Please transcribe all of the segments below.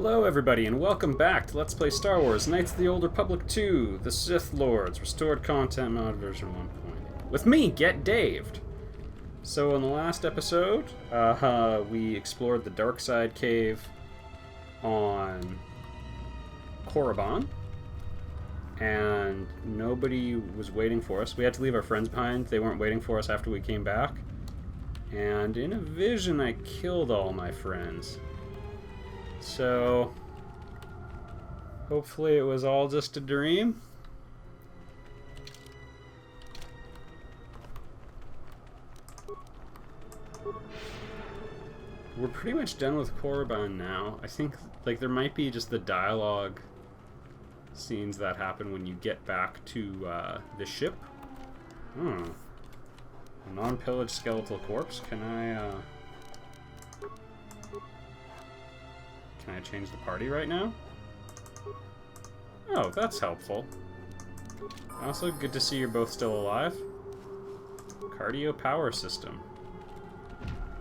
Hello everybody and welcome back to Let's Play Star Wars Knights of the Old Republic 2, The Sith Lords, Restored Content Mod version 1.0. With me, Get Daved! So in the last episode, we explored the Dark Side Cave on Coraban, and nobody was waiting for us. We had to leave our friends behind. They weren't waiting for us after we came back. And in a vision, I killed all my friends. So, hopefully it was all just a dream. We're pretty much done with Coraban now. I think, like, there might be just the dialogue scenes that happen when you get back to the ship. A non-pillaged skeletal corpse. Can I change the party right now? Oh, that's helpful. Also, good to see you're both still alive. Cardio power system.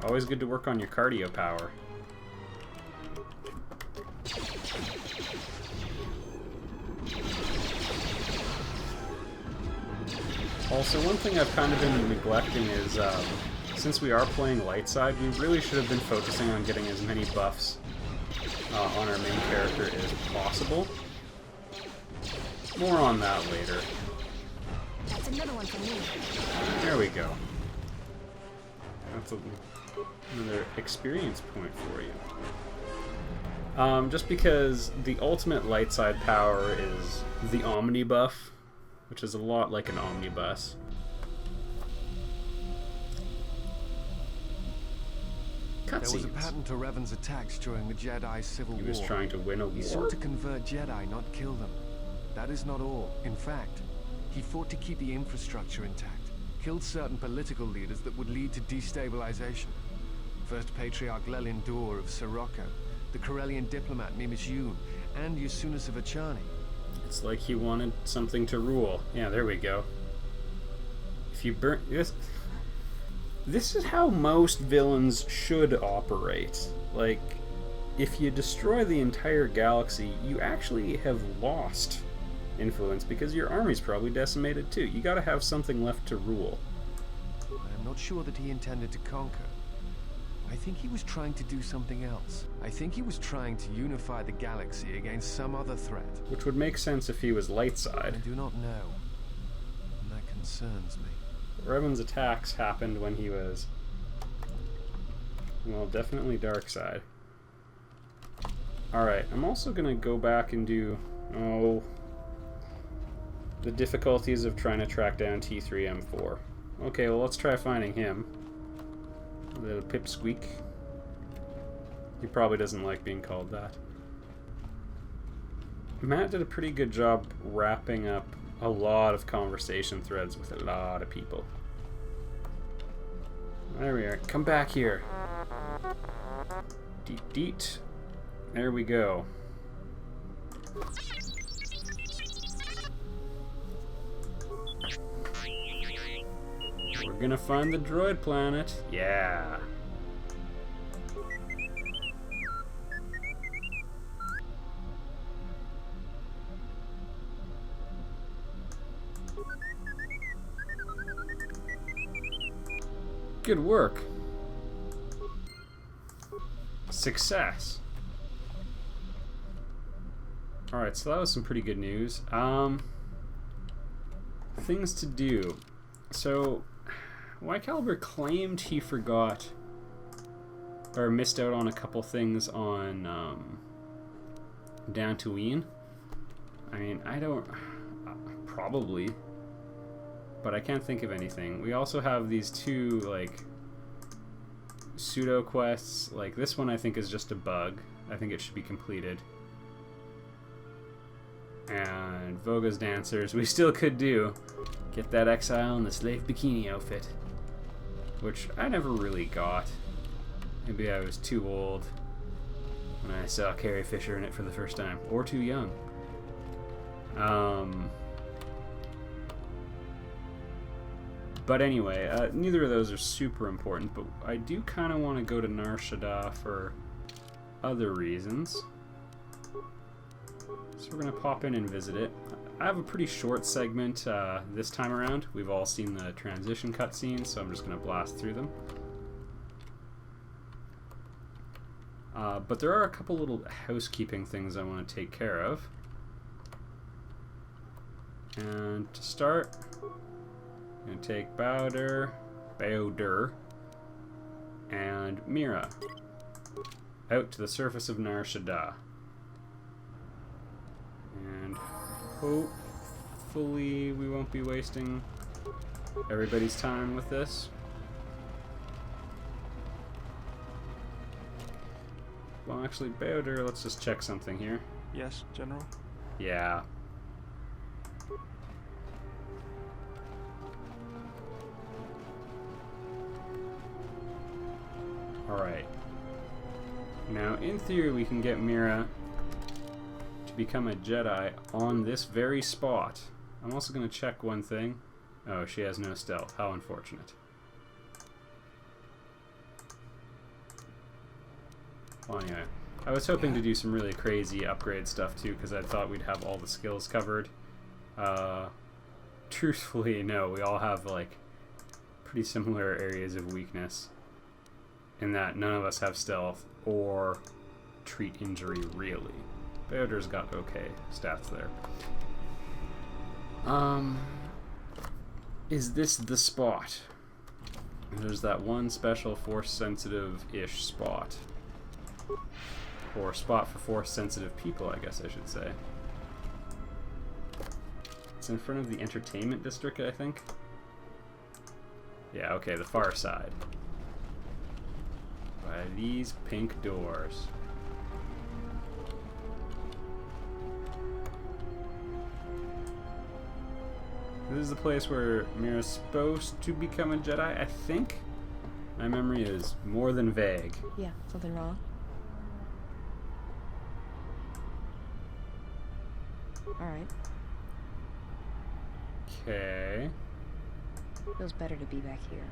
Always good to work on your cardio power. Also, one thing I've kind of been neglecting is, since we are playing light side, we really should have been focusing on getting as many buffs on our main character as possible. More on that later. That's another one for me. There we go. That's another experience point for you. Just because the ultimate light side power is the Omni buff, which is a lot like an omnibus. There was a pattern to Revan's attacks during the Jedi Civil War. He was trying to win a war. He sought to convert Jedi, not kill them. That is not all. In fact, he fought to keep the infrastructure intact, killed certain political leaders that would lead to destabilization. First Patriarch Lelin Dur of Sirocco, the Corellian diplomat Mimis Yoon, and Yasunas of Achani. It's like he wanted something to rule. Yeah, there we go. If you burn this... This is how most villains should operate. Like, if you destroy the entire galaxy, you actually have lost influence because your army's probably decimated too. You gotta have something left to rule. I'm not sure that he intended to conquer. I think he was trying to do something else. I think he was trying to unify the galaxy against some other threat. Which would make sense if he was light side. I do not know. And that concerns me. Revan's attacks happened when he was, well, definitely dark side. Alright, I'm also going to go back and do, the difficulties of trying to track down T3M4. Okay, well, let's try finding him. The pipsqueak. He probably doesn't like being called that. Matt did a pretty good job wrapping up a lot of conversation threads with a lot of people. There we are. Come back here. Deet deet. There we go. We're gonna find the droid planet. Yeah. Good work. Success. Alright, so that was some pretty good news. Things to do. So, Caliber claimed he forgot or missed out on a couple things on Dantooine. I mean, I don't... probably. But I can't think of anything. We also have these two, like, pseudo quests. Like, this one I think is just a bug. I think it should be completed. And Voga's Dancers, we still could do. Get that exile in the slave bikini outfit. Which I never really got. Maybe I was too old when I saw Carrie Fisher in it for the first time. Or too young. But anyway, neither of those are super important, but I do kind of want to go to Shaddaa for other reasons. So we're going to pop in and visit it. I have a pretty short segment this time around. We've all seen the transition cutscenes, so I'm just going to blast through them. But there are a couple little housekeeping things I want to take care of. And to start, I'm going to take Bowder, and Mira out to the surface of Nar Shaddaa. And hopefully we won't be wasting everybody's time with this. Well, actually, Bowder, let's just check something here. Yes, General? Yeah. Alright. Now, in theory, we can get Mira to become a Jedi on this very spot. I'm also going to check one thing. Oh, she has no stealth. How unfortunate. Well, anyway. I was hoping to do some really crazy upgrade stuff, too, because I thought we'd have all the skills covered. Truthfully, no. We all have, like, pretty similar areas of weakness. In that none of us have stealth or treat injury, really. Bowder's got okay stats there. Is this the spot? There's that one special force-sensitive-ish spot. Or spot for force-sensitive people, I guess I should say. It's in front of the entertainment district, I think. Yeah, okay, the far side. By these pink doors. This is the place where Mira's supposed to become a Jedi, I think. My memory is more than vague. Yeah, something wrong? Alright. Okay. Feels better to be back here,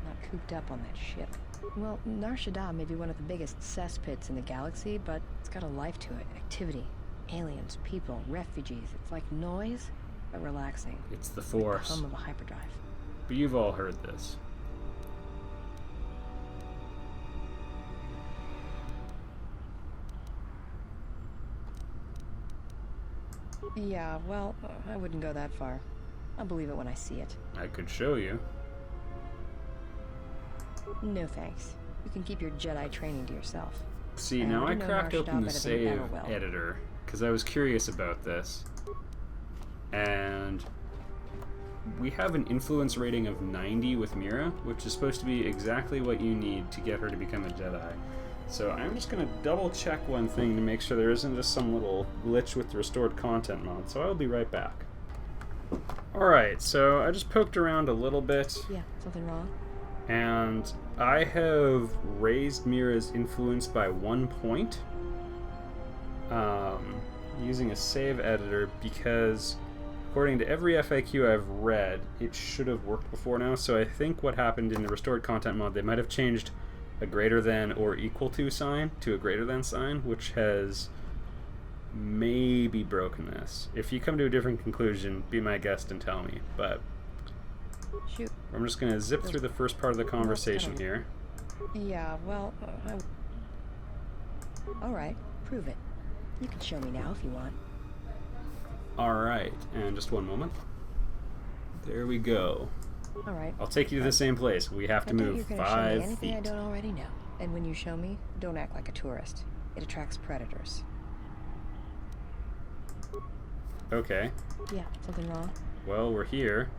not cooped up on that ship. Well, Nar Shaddaa may be one of the biggest cesspits in the galaxy, but it's got a life to it. Activity. Aliens, people, refugees. It's like noise, but relaxing. It's the The Force. hum of a hyperdrive. But you've all heard this. Yeah, well, I wouldn't go that far. I'll believe it when I see it. I could show you. No thanks. You can keep your Jedi training to yourself. See, I now I already know cracked Nar open Shaddaa the better than you save ever will. editor because I was curious about this. And we have an influence rating of 90 with Mira, which is supposed to be exactly what you need to get her to become a Jedi. So I'm just going to double check one thing to make sure there isn't just some little glitch with the restored content mod, so I'll be right back. Alright, so I just poked around a little bit, Yeah, something wrong? and I have raised Mira's influence by 1 point using a save editor because according to every FAQ I've read, it should have worked before now. So I think what happened in the restored content mod, they might have changed a greater than or equal to sign to a greater than sign, which has maybe broken this. If you come to a different conclusion, be my guest and tell me. But Shoot. I'm just going to zip through the first part of the conversation here. Yeah, well, Alright, prove it. You can show me now if you want. Alright, and just one moment. There we go. Alright. I'll take you to the same place. We have to I doubt move you're gonna show 5 me anything I feet. don't already know. And when you show me, don't act like a tourist. It attracts predators. Okay. Yeah, something wrong? Well, we're here.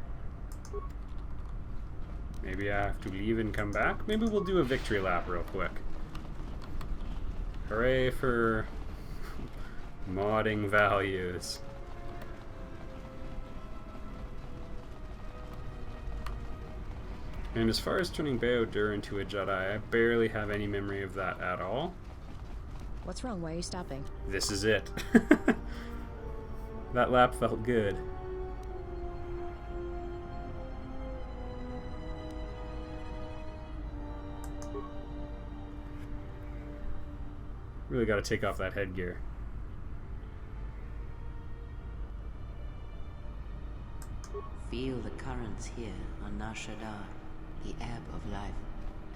Maybe I have to leave and come back? Maybe we'll do a victory lap real quick. Hooray for modding values. And as far as turning Bowder into a Jedi, I barely have any memory of that at all. What's wrong? Why are you stopping? This is it. That lap felt good. Really got to take off that headgear. Feel the currents here on Nar Shaddaa, the ebb of life.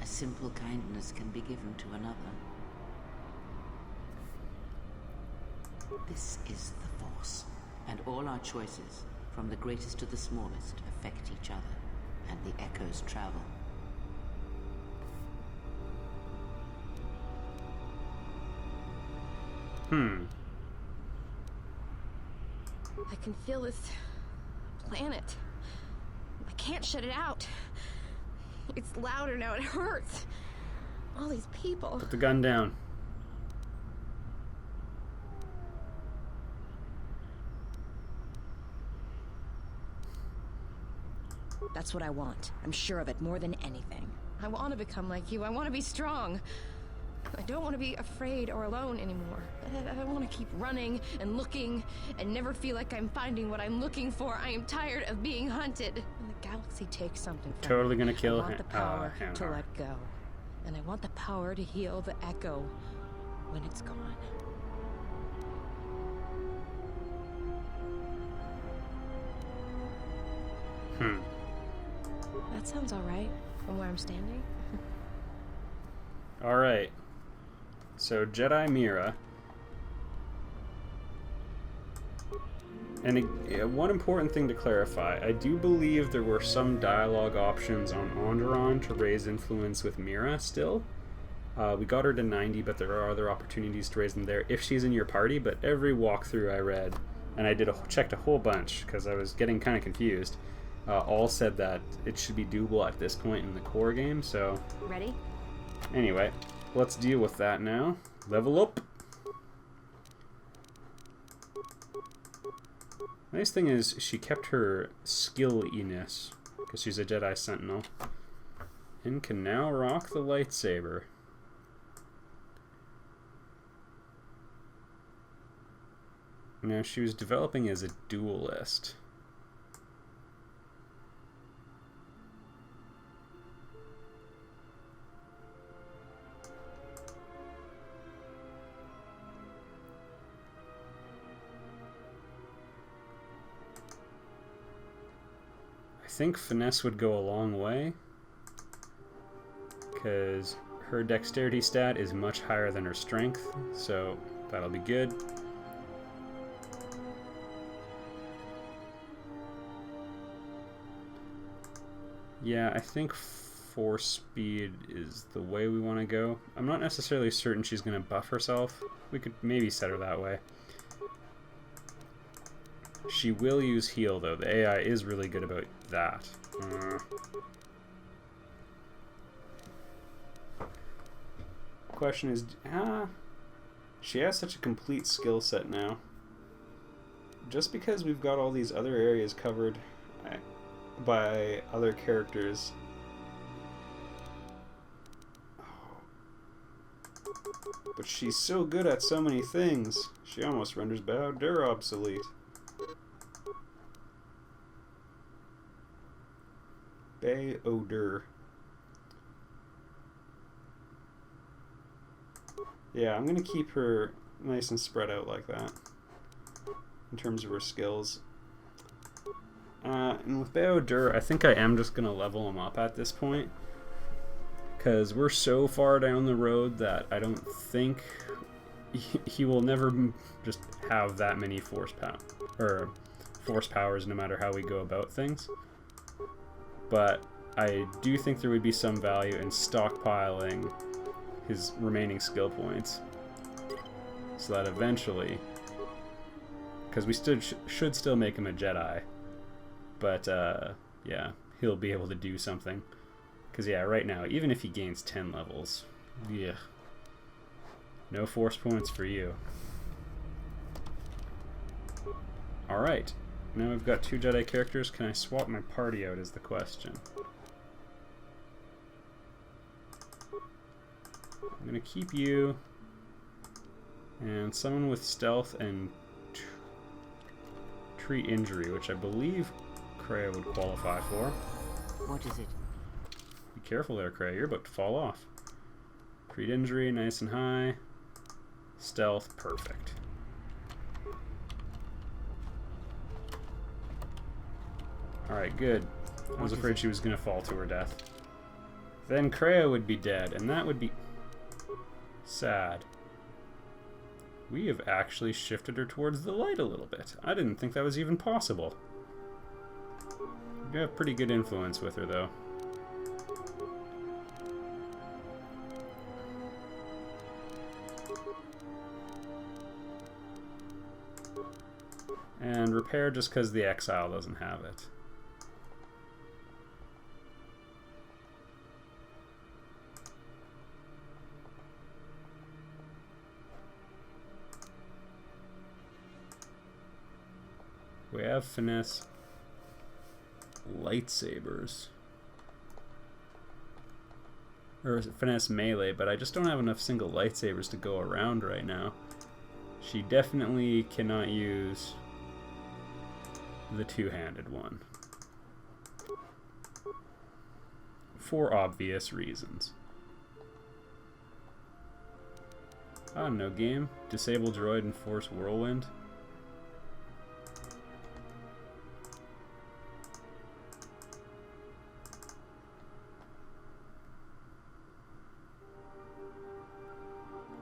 A simple kindness can be given to another. This is the Force, and all our choices, from the greatest to the smallest, affect each other, and the echoes travel. I can feel this planet. I can't shut it out. It's louder now, it hurts. All these people. Put the gun down. That's what I want. I'm sure of it more than anything. I want to become like you. I want to be strong. I don't want to be afraid or alone anymore. I want to keep running and looking and never feel like I'm finding what I'm looking for. I am tired of being hunted. And the galaxy takes something from Totally me. gonna kill I want the power to Hanar. let go. And I want the power to heal the echo when it's gone. That sounds alright from where I'm standing. Alright. So, Jedi Mira. And one important thing to clarify, I do believe there were some dialogue options on Onderon to raise influence with Mira still. We got her to 90, but there are other opportunities to raise them there if she's in your party, but every walkthrough I read, and I checked a whole bunch because I was getting kind of confused, all said that it should be doable at this point in the core game, so... Ready? Anyway, let's deal with that now. Level up! Nice thing is, she kept her skill-iness, because she's a Jedi Sentinel, and can now rock the lightsaber. Now, she was developing as a duelist. I think finesse would go a long way, because her dexterity stat is much higher than her strength, so that'll be good. Yeah, I think force speed is the way we want to go. I'm not necessarily certain she's going to buff herself. We could maybe set her that way. She will use heal, though. The AI is really good about that. Question is, she has such a complete skill set now. Just because we've got all these other areas covered by other characters. But she's so good at so many things, she almost renders Bao-Dur obsolete. Bao-Dur. Yeah, I'm gonna keep her nice and spread out like that in terms of her skills. And with Bao-Dur, I think I am just gonna level him up at this point, because we're so far down the road that I don't think he will never just have that many force powers no matter how we go about things. But I do think there would be some value in stockpiling his remaining skill points, so that eventually, because we should still make him a Jedi, but yeah, he'll be able to do something. Because yeah, right now, even if he gains 10 levels, yeah, no force points for you. Alright, now we've got 2 Jedi characters. Can I swap my party out is the question. I'm going to keep you and someone with stealth and treat injury, which I believe Kreia would qualify for. What is it? Be careful there, Kreia. You're about to fall off. Treat injury, nice and high. Stealth, perfect. Alright, good. I was afraid she was gonna fall to her death. Then Kreia would be dead, and that would be sad. We have actually shifted her towards the light a little bit. I didn't think that was even possible. We have pretty good influence with her, though. And repair just because the exile doesn't have it. We have finesse lightsabers. Or finesse melee, but I just don't have enough single lightsabers to go around right now. She definitely cannot use the two-handed one. For obvious reasons. I don't know, game. Disable droid and force whirlwind.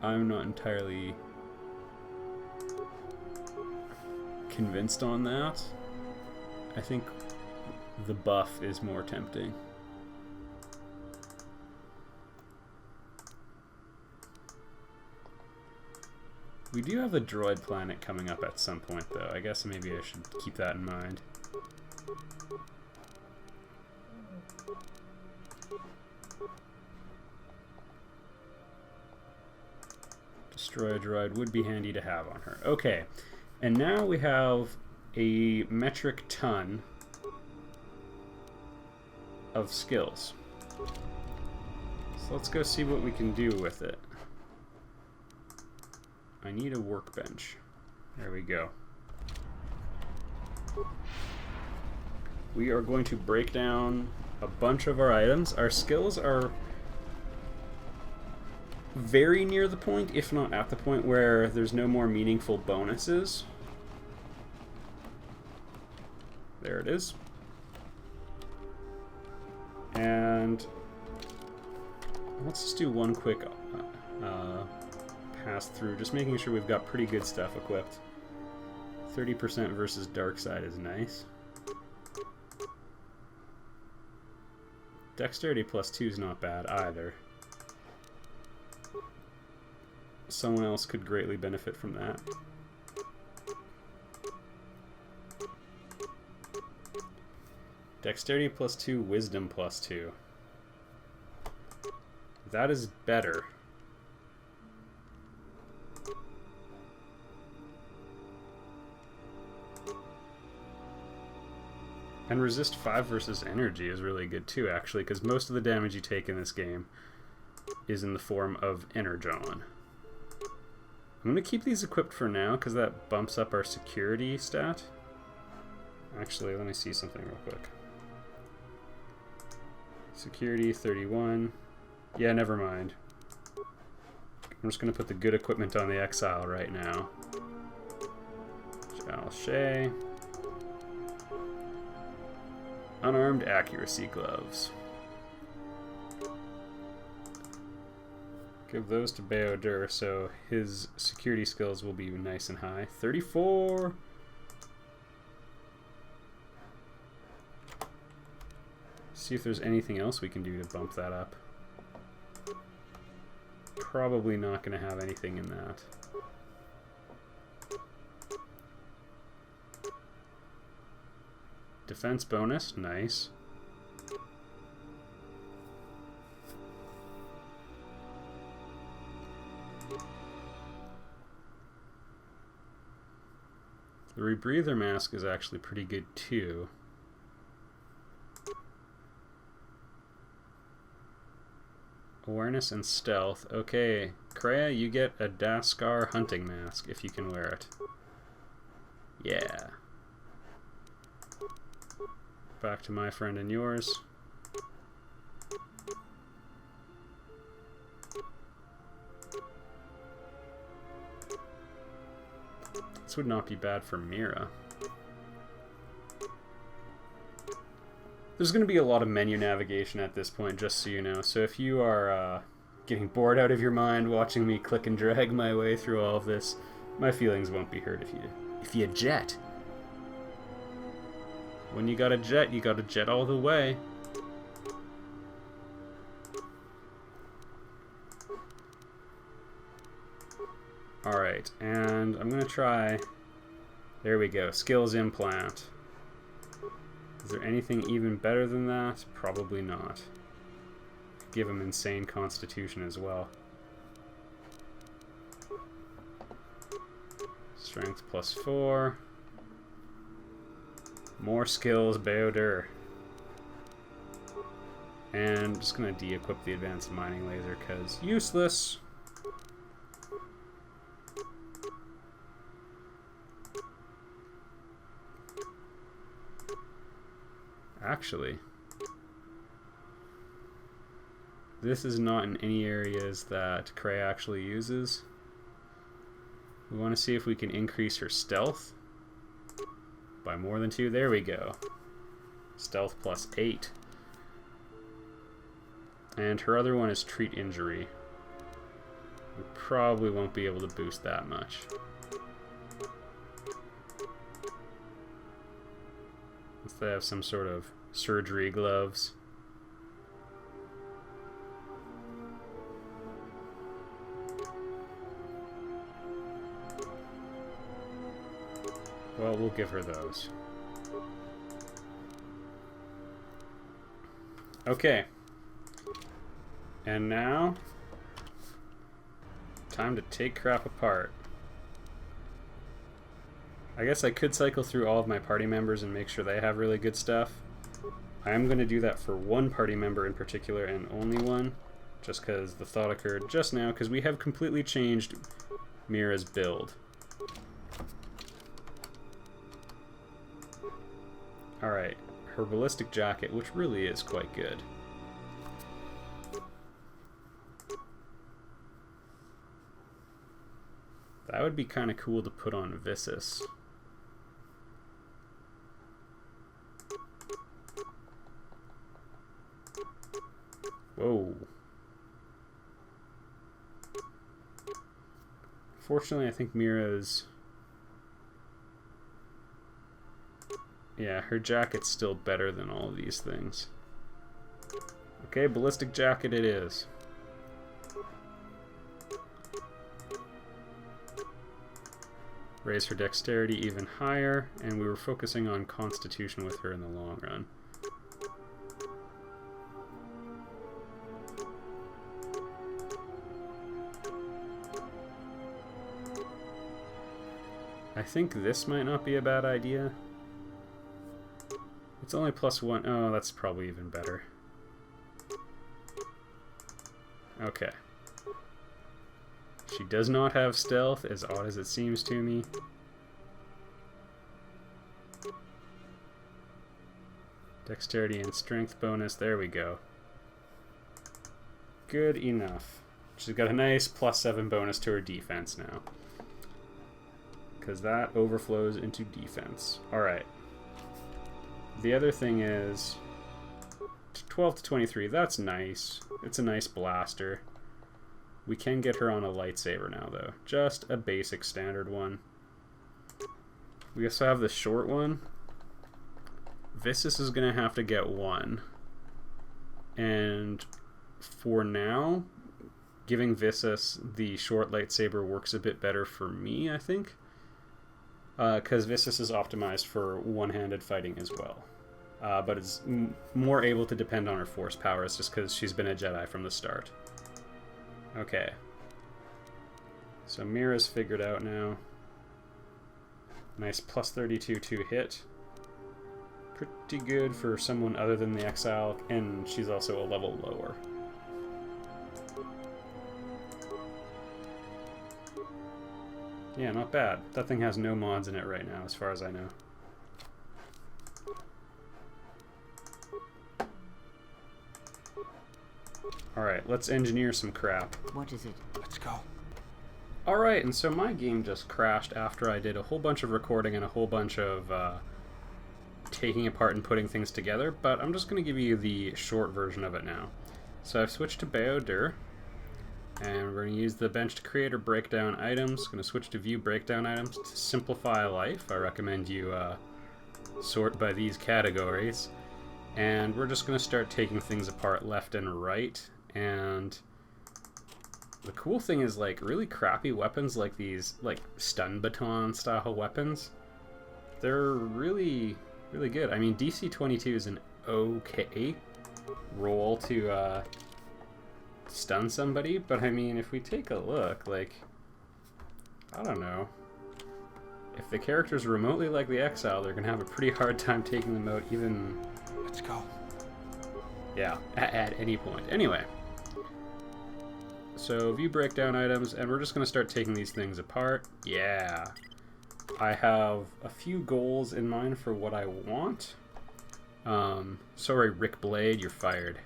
I'm not entirely convinced on that. I think the buff is more tempting. We do have the droid planet coming up at some point, though. I guess maybe I should keep that in mind. Destroy a droid would be handy to have on her. Okay, and now we have a metric ton of skills. So let's go see what we can do with it. I need a workbench. There we go. We are going to break down a bunch of our items. Our skills are very near the point, if not at the point, where there's no more meaningful bonuses. There it is. And let's just do one quick pass through, just making sure we've got pretty good stuff equipped. 30% versus dark side is nice. Dexterity +2 is not bad either. Someone else could greatly benefit from that. Dexterity +2, wisdom +2. That is better. And resist 5 versus energy is really good too, actually, because most of the damage you take in this game is in the form of energon. I'm going to keep these equipped for now, because that bumps up our security stat. Actually, let me see something real quick. Security 31. Yeah, never mind. I'm just going to put the good equipment on the exile right now. Shay. Unarmed accuracy gloves. Give those to Baodur so his security skills will be nice and high. 34! See if there's anything else we can do to bump that up. Probably not going to have anything in that. Defense bonus, nice. The rebreather mask is actually pretty good too. Awareness and stealth. Okay, Kreia, you get a Daskar hunting mask if you can wear it. Yeah. Back to my friend and yours. This would not be bad for Mira. There's going to be a lot of menu navigation at this point, just so you know. So if you are getting bored out of your mind watching me click and drag my way through all of this, my feelings won't be hurt if you jet. When you gotta jet all the way. Alright, and I'm gonna try... There we go, skills implant. Is there anything even better than that? Probably not. Give him insane constitution as well. Strength +4. More skills, Beoder. And I'm just gonna de-equip the advanced mining laser because useless. Actually, this is not in any areas that Cray actually uses. We want to see if we can increase her stealth by more than 2. There we go. Stealth +8. And her other one is treat injury. We probably won't be able to boost that much. Unless they have some sort of surgery gloves. Well, we'll give her those. Okay. And now, time to take crap apart. I guess I could cycle through all of my party members and make sure they have really good stuff. I am going to do that for one party member in particular and only one, just because the thought occurred just now, because we have completely changed Mira's build. Alright, her ballistic jacket, which really is quite good. That would be kind of cool to put on Vissus. Whoa. Fortunately, I think Mira's... Yeah, her jacket's still better than all of these things. Okay, ballistic jacket it is. Raise her dexterity even higher, and we were focusing on constitution with her in the long run. I think this might not be a bad idea. It's only +1. Oh, that's probably even better. Okay. She does not have stealth, as odd as it seems to me. Dexterity and strength bonus, there we go. Good enough. She's got a nice +7 bonus to her defense now. Because that overflows into defense. Alright. The other thing is 12 to 23, that's nice. It's a nice blaster. We can get her on a lightsaber now, though. Just a basic standard one. We also have the short one. Vissus is going to have to get one. And for now, giving Vissus the short lightsaber works a bit better for me, I think. Because Vissus is optimized for one-handed fighting as well. But is more able to depend on her force powers just because she's been a Jedi from the start. Okay. So Mira's figured out now. Nice +32 to hit. Pretty good for someone other than the Exile, and she's also a level lower. Yeah, not bad. That thing has no mods in it right now, as far as I know. Alright, let's engineer some crap. What is it? Let's go. Alright, and so my game just crashed after I did a whole bunch of recording and a whole bunch of taking apart and putting things together, but I'm just going to give you the short version of it now. So I've switched to Bao-Dur, and we're going to use the bench to create or break down items. Going to switch to view breakdown items to simplify life. I recommend you sort by these categories. And we're just going to start taking things apart left and right. And the cool thing is, like, really crappy weapons like these, like, stun baton style weapons, they're really, really good. I mean, DC-22 is an okay roll to stun somebody, but I mean, if we take a look, like, I don't know, if the character's remotely like the Exile, they're gonna have a pretty hard time taking them out, even, Let's go. yeah, at any point. Anyway, so view breakdown items, and we're just gonna start taking these things apart. Yeah, I have a few goals in mind for what I want. Sorry, Rick Blade, you're fired.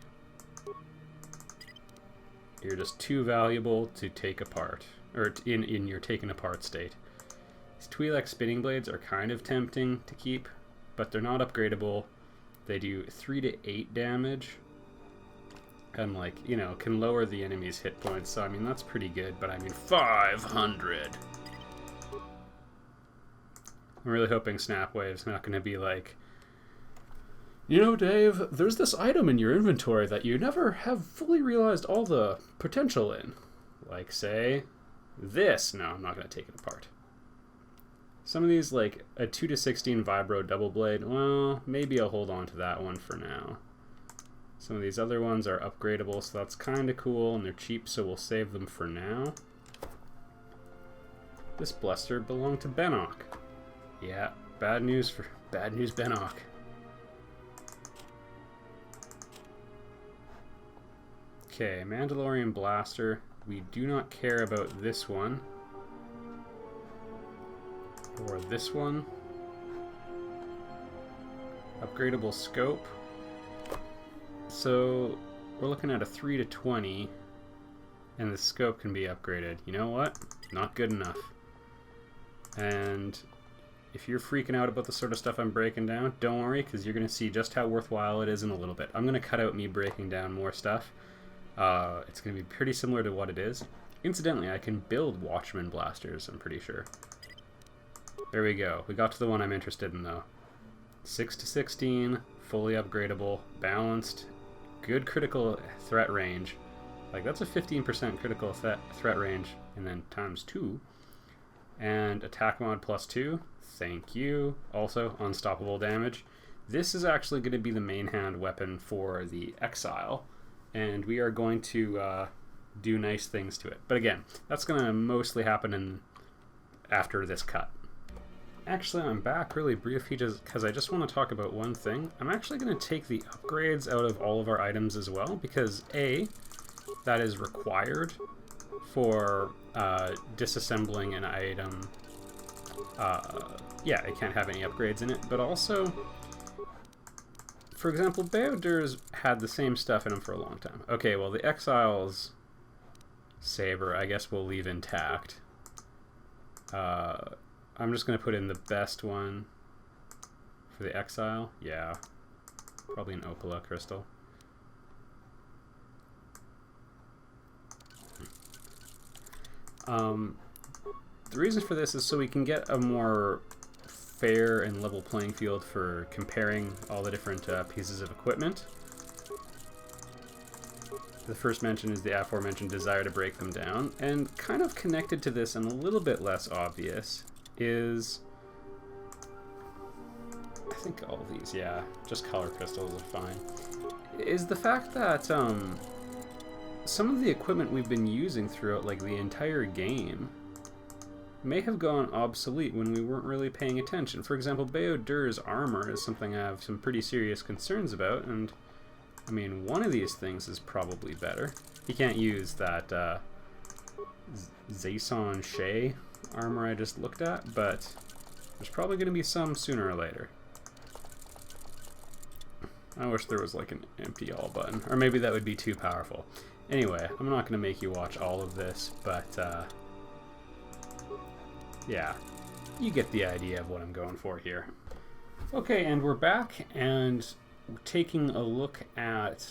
You're just too valuable to take apart, or in your taken apart state. These Twi'lek spinning blades are kind of tempting to keep, but they're not upgradable. They do 3 to 8 damage, and, like, you know, can lower the enemy's hit points, so I mean, that's pretty good, but I mean, 500! I'm really hoping Snapwave's not going to be like, you know, Dave, there's this item in your inventory that you never have fully realized all the potential in. Like, say, this. No, I'm not going to take it apart. Some of these, like a 2 to 16 Vibro Double Blade, well, maybe I'll hold on to that one for now. Some of these other ones are upgradable, so that's kind of cool, and they're cheap, so we'll save them for now. This Bluster belonged to Benok. Yeah, bad news Benok. Okay, Mandalorian Blaster. We do not care about this one. Or this one. Upgradable scope. So, we're looking at a 3 to 20. And the scope can be upgraded. You know what? Not good enough. And if you're freaking out about the sort of stuff I'm breaking down, don't worry, because you're going to see just how worthwhile it is in a little bit. I'm going to cut out me breaking down more stuff. It's going to be pretty similar to what it is. Incidentally, I can build Watchman blasters, I'm pretty sure. There we go. We got to the one I'm interested in, though. 6 to 16, fully upgradable, balanced, good critical threat range. Like, that's a 15% critical threat range, and then times 2. And attack mod +2. Thank you. Also, unstoppable damage. This is actually going to be the main hand weapon for the Exile. And we are going to do nice things to it. But again, that's going to mostly happen after this cut. Actually, I'm back really briefly because I just want to talk about one thing. I'm actually going to take the upgrades out of all of our items as well, because A, that is required for disassembling an item. Yeah, it can't have any upgrades in it, but also, for example, Bao-Dur's had the same stuff in them for a long time. Okay, well, the Exile's saber, I guess we'll leave intact. I'm just going to put in the best one for the Exile. Yeah, probably an Opala crystal. The reason for this is so we can get a more fair and level playing field for comparing all the different pieces of equipment. The first mention is the aforementioned desire to break them down, and kind of connected to this and a little bit less obvious is, I think all these, yeah, just color crystals are fine, is the fact that some of the equipment we've been using throughout, like, the entire game may have gone obsolete when we weren't really paying attention. For example, Bao-Dur's armor is something I have some pretty serious concerns about, and I mean, one of these things is probably better. You can't use that Zaison Shea armor I just looked at, but there's probably going to be some sooner or later. I wish there was like an empty all button, or maybe that would be too powerful. Anyway, I'm not going to make you watch all of this, but yeah, you get the idea of what I'm going for here. Okay, and we're back, and taking a look at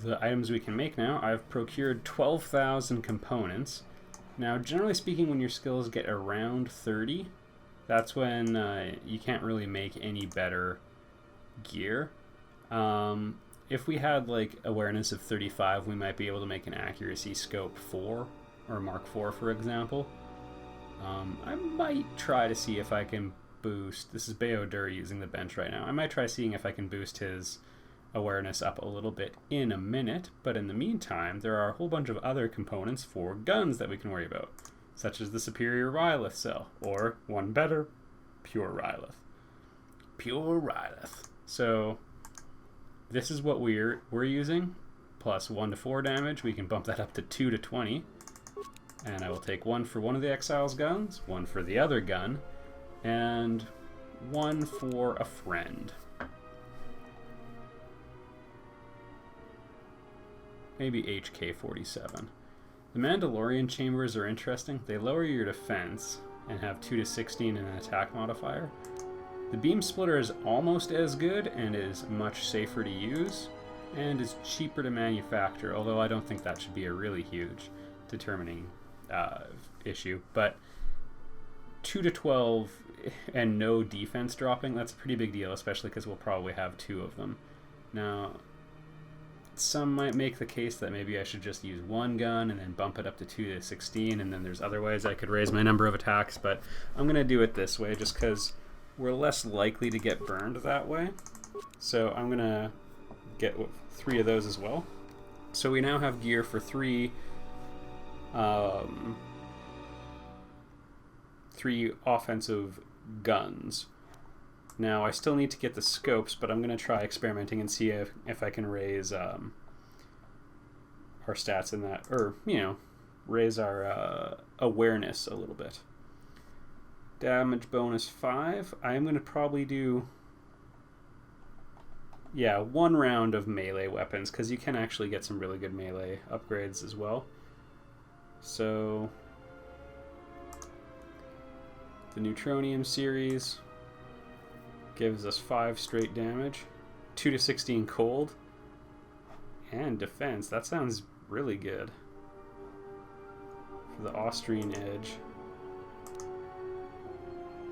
the items we can make now. I've procured 12,000 components. Now, generally speaking, when your skills get around 30, that's when you can't really make any better gear. If we had like awareness of 35, we might be able to make an accuracy scope 4 or Mark 4, for example. I might try to see if I can boost. This is Bayodur using the bench right now. I might try seeing if I can boost his awareness up a little bit in a minute, but in the meantime, there are a whole bunch of other components for guns that we can worry about, such as the superior Rylith cell, or one better, pure Rylith. Pure Rylith. So this is what we're using, plus 1 to 4 damage. We can bump that up to 2 to 20. And I will take 1 for one of the Exile's guns, 1 for the other gun, and 1 for a friend. Maybe HK-47. The Mandalorian chambers are interesting. They lower your defense and have 2 to 16 in an attack modifier. The beam splitter is almost as good and is much safer to use and is cheaper to manufacture, although I don't think that should be a really huge determining issue. But 2 to 12 and no defense dropping, that's a pretty big deal, especially because we'll probably have 2 of them. Now, some might make the case that maybe I should just use 1 gun and then bump it up to 2 to 16, and then there's other ways I could raise my number of attacks, but I'm going to do it this way just because we're less likely to get burned that way. So I'm going to get 3 of those as well. So we now have gear for 3 offensive guns. Now I still need to get the scopes, but I'm going to try experimenting and see if I can raise our stats in that, or raise our awareness a little bit. Damage bonus 5. I am going to probably do 1 round of melee weapons, because you can actually get some really good melee upgrades as well. So the Neutronium series gives us 5 straight damage, 2 to 16 cold, and defense. That sounds really good. For the Austrian edge,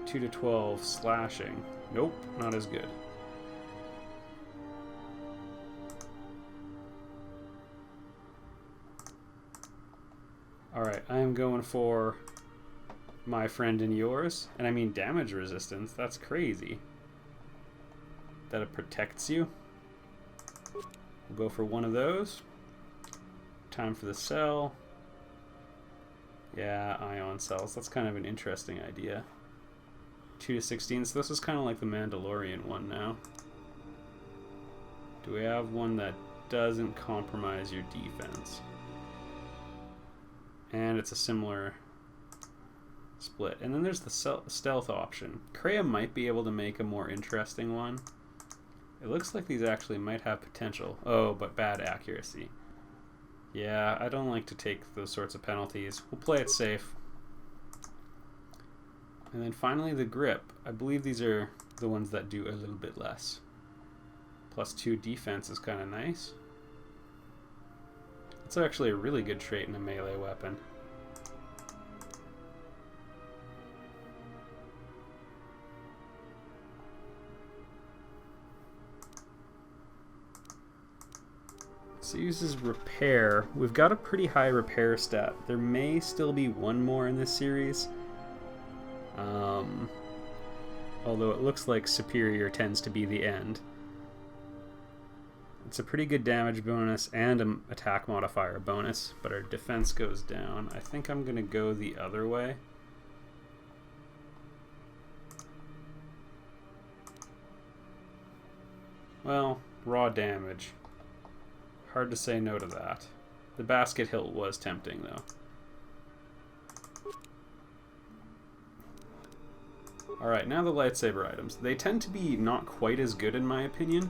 2 to 12 slashing. Nope, not as good. Alright, I am going for my friend and yours. And I mean damage resistance, that's crazy. That it protects you. We'll go for 1 of those. Time for the cell. Yeah, ion cells. That's kind of an interesting idea. 2 to 16, so this is kind of like the Mandalorian one now. Do we have one that doesn't compromise your defense? And it's a similar split. And then there's the stealth option. Kreia might be able to make a more interesting one. It looks like these actually might have potential. Oh, but bad accuracy. Yeah, I don't like to take those sorts of penalties. We'll play it safe. And then finally the grip. I believe these are the ones that do a little bit less. Plus 2 defense is kind of nice. It's actually a really good trait in a melee weapon. So it uses repair. We've got a pretty high repair stat. There may still be 1 more in this series. Although it looks like superior tends to be the end. It's a pretty good damage bonus and an attack modifier bonus, but our defense goes down. I think I'm going to go the other way. Well, raw damage. Hard to say no to that. The basket hilt was tempting, though. Alright, now the lightsaber items. They tend to be not quite as good in my opinion,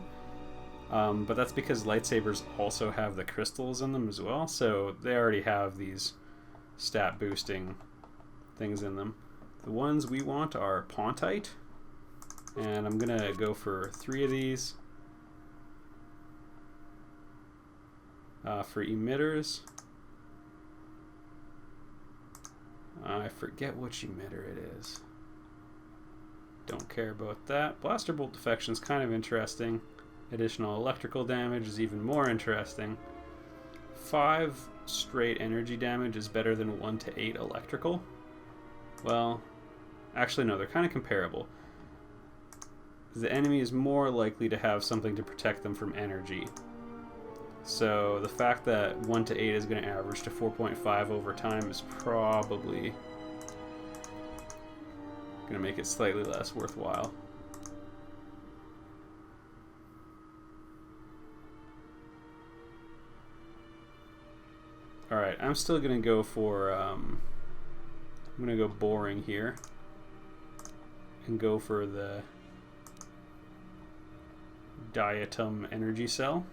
but that's because lightsabers also have the crystals in them as well, so they already have these stat boosting things in them. The ones we want are Pontite, And I'm gonna go for 3 of these. For emitters, I forget which emitter it is. Don't care about that. Blaster bolt defection is kind of interesting. Additional electrical damage is even more interesting. 5 straight energy damage is better than 1 to 8 electrical. Well, actually no, they're kind of comparable. The enemy is more likely to have something to protect them from energy. So the fact that 1 to 8 is going to average to 4.5 over time is probably going to make it slightly less worthwhile. Alright, I'm still going to go for, I'm going to go boring here and go for the diatom energy cell.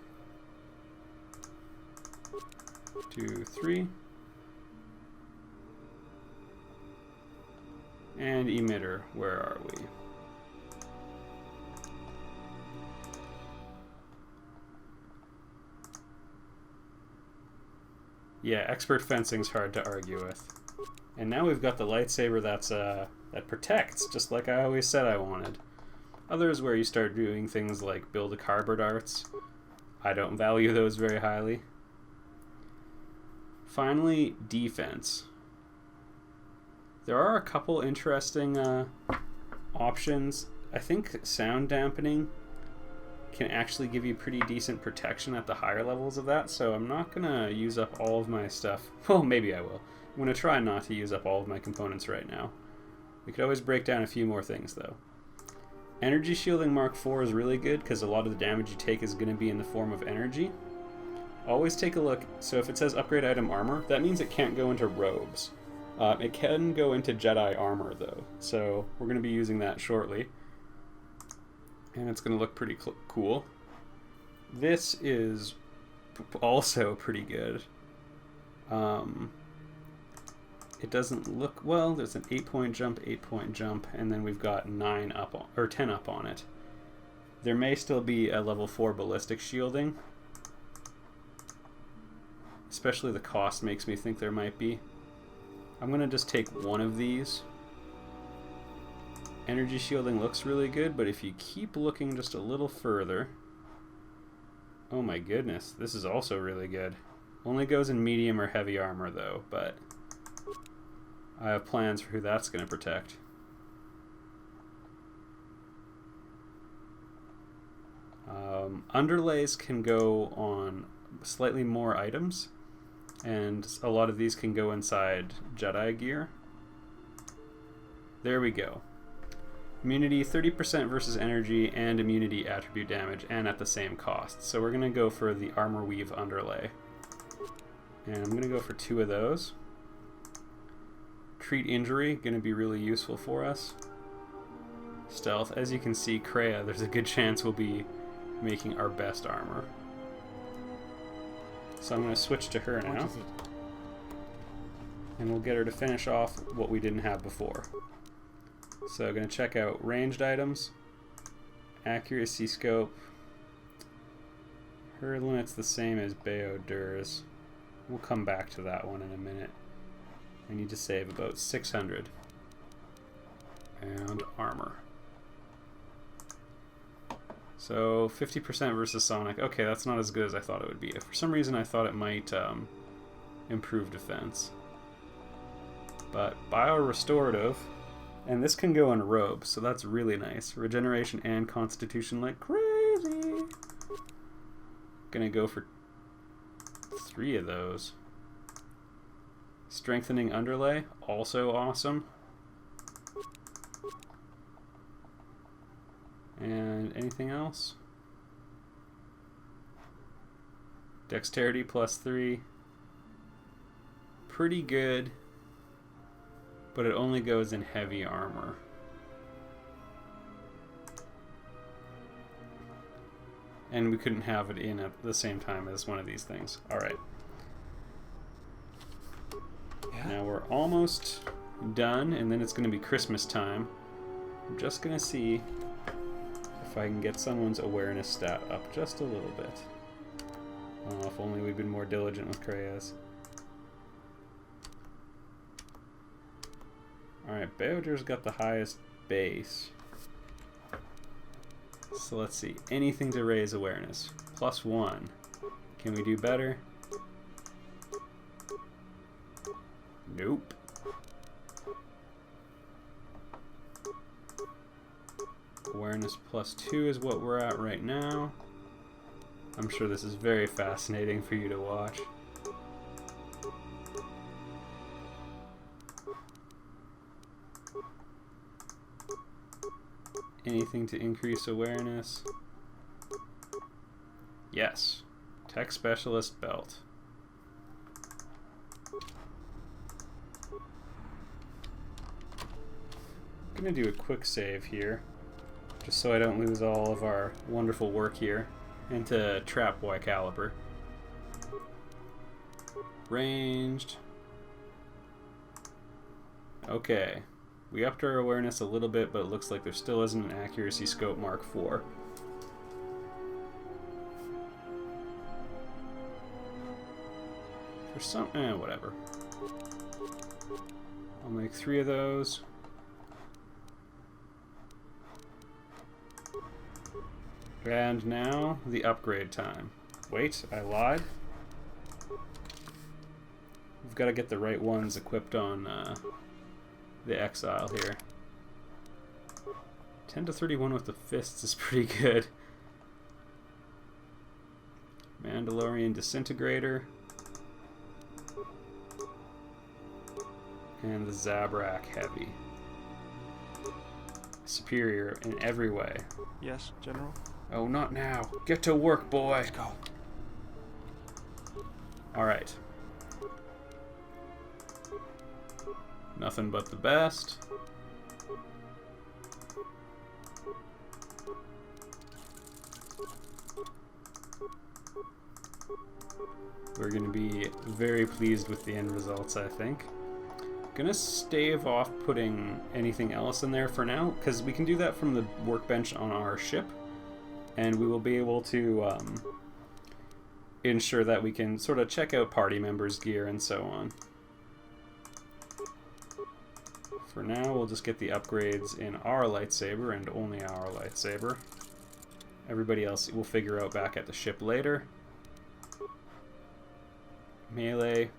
2, 3. And emitter, where are we? Yeah, expert fencing's hard to argue with. And now we've got the lightsaber that's that protects, just like I always said I wanted. Others where you start doing things like build a carbide arts. I don't value those very highly. Finally, defense. There are a couple interesting options. I think sound dampening can actually give you pretty decent protection at the higher levels of that, so I'm not going to use up all of my stuff. Well, maybe I will. I'm going to try not to use up all of my components right now. We could always break down a few more things, though. Energy Shielding Mark IV is really good because a lot of the damage you take is going to be in the form of energy. Always take a look. So if it says upgrade item armor, that means it can't go into robes. It can go into Jedi armor, though, so we're going to be using that shortly. And it's going to look pretty cool. This is also pretty good. It doesn't look well. There's an 8-point jump, 8-point jump, and then we've got 9 up on, or 10 up on it. There may still be a level 4 ballistic shielding. Especially the cost makes me think there might be. I'm going to just take one of these. Energy shielding looks really good, but if you keep looking just a little further... Oh my goodness, this is also really good. Only goes in medium or heavy armor though, but I have plans for who that's going to protect. Underlays can go on slightly more items, and a lot of these can go inside Jedi gear. There we go. Immunity 30% versus energy and immunity attribute damage, and at the same cost. So we're going to go for the Armor Weave Underlay. And I'm going to go for 2 of those. Treat Injury, going to be really useful for us. Stealth, as you can see, Kreia, there's a good chance we'll be making our best armor. So I'm going to switch to her now. And we'll get her to finish off what we didn't have before. So I'm going to check out ranged items, accuracy scope. Her limit's the same as Beodur's. We'll come back to that one in a minute. I need to save about 600. And armor. So 50% versus Sonic. Okay, that's not as good as I thought it would be. For some reason I thought it might improve defense. But Bio-Restorative, and this can go in robes, so that's really nice. Regeneration and Constitution like crazy. Gonna go for 3 of those. Strengthening Underlay, also awesome. And anything else? Dexterity plus 3. Pretty good, but it only goes in heavy armor. And we couldn't have it in at the same time as one of these things. Alright. Yeah. Now we're almost done, and then it's going to be Christmas time. I'm just going to see if I can get someone's awareness stat up just a little bit. Oh, if only we'd been more diligent with Kreyas. Alright, Bowder's got the highest base. So let's see. Anything to raise awareness. +1. Can we do better? Nope. Awareness +2 is what we're at right now. I'm sure this is very fascinating for you to watch. Anything to increase awareness? Yes. Tech Specialist Belt. I'm gonna do a quick save here, just so I don't lose all of our wonderful work here into Trap Y Caliber. Ranged. Okay. We upped our awareness a little bit, but it looks like there still isn't an accuracy scope Mark IV. For some, whatever. I'll make 3 of those. And now, the upgrade time. Wait, I lied. We've got to get the right ones equipped on the Exile here. 10 to 31 with the fists is pretty good. Mandalorian Disintegrator. And the Zabrak Heavy. Superior in every way. Yes, General? Oh, not now. Get to work, boy. Let's go. Alright. Nothing but the best. We're going to be very pleased with the end results, I think. Gonna stave off putting anything else in there for now, because we can do that from the workbench on our ship, and we will be able to ensure that we can sort of check out party members' gear and so on. For now, we'll just get the upgrades in our lightsaber and only our lightsaber. Everybody else we'll figure out back at the ship later. Melee.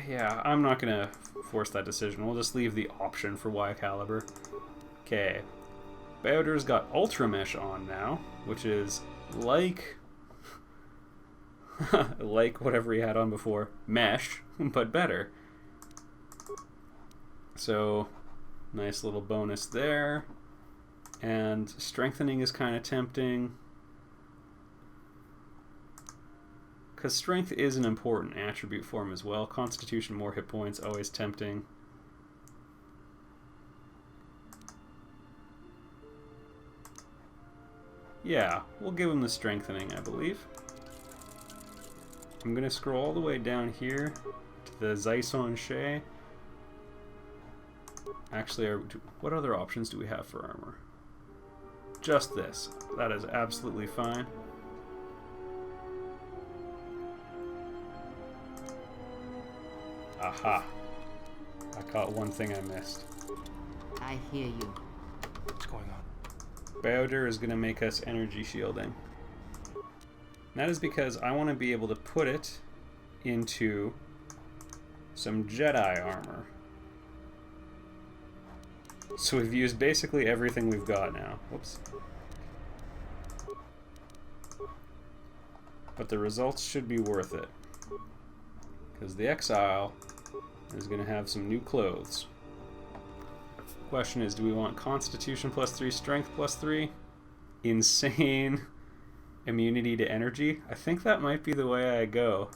Yeah, I'm not gonna force that decision. We'll just leave the option for Y Caliber. Okay. Bowder's got Ultra Mesh on now, which is like like whatever he had on before. Mesh, but better. So, nice little bonus there. And strengthening is kind of tempting, because strength is an important attribute for him as well. Constitution, more hit points, always tempting. Yeah, we'll give him the strengthening, I believe. I'm going to scroll all the way down here to the Zyson Shea. Actually, what other options do we have for armor? Just this. That is absolutely fine. Aha. I caught one thing I missed. I hear you. What's going on? Bowder is going to make us energy shielding. And that is because I want to be able to put it into some Jedi armor. So we've used basically everything we've got now. Whoops. But the results should be worth it, because the Exile is going to have some new clothes. Question is, do we want Constitution +3, Strength +3, insane immunity to energy? I think that might be the way I go.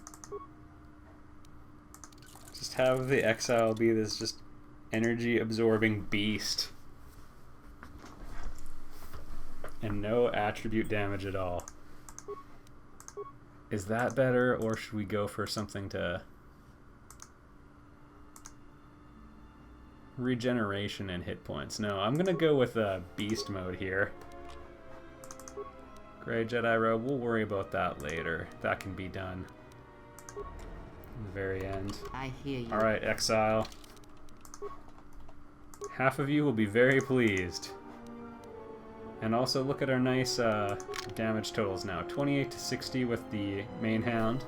Just have the Exile be this just energy absorbing beast. And no attribute damage at all. Is that better, or should we go for something to... regeneration and hit points. No, I'm gonna go with beast mode here. Gray Jedi robe, we'll worry about that later. That can be done in the very end. I hear you. Alright, Exile. Half of you will be very pleased. And also look at our nice damage totals now. 28 to 60 with the main hound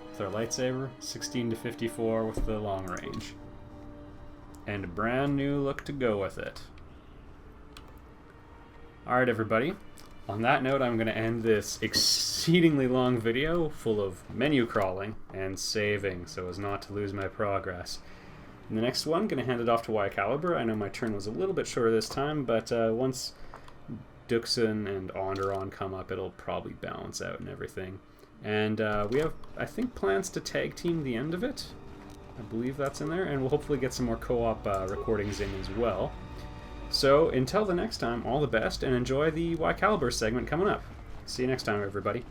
with our lightsaber, 16 to 54 with the long range. And a brand new look to go with it. Alright everybody, on that note I'm going to end this exceedingly long video full of menu crawling and saving so as not to lose my progress. In the next one, I'm going to hand it off to Caliber. I know my turn was a little bit shorter this time, but once Duxon and Onderon come up, it'll probably balance out and everything. And we have, I think, plans to tag team the end of it. I believe that's in there, and we'll hopefully get some more co-op recordings in as well. So, until the next time, all the best, and enjoy the Caliber segment coming up. See you next time, everybody.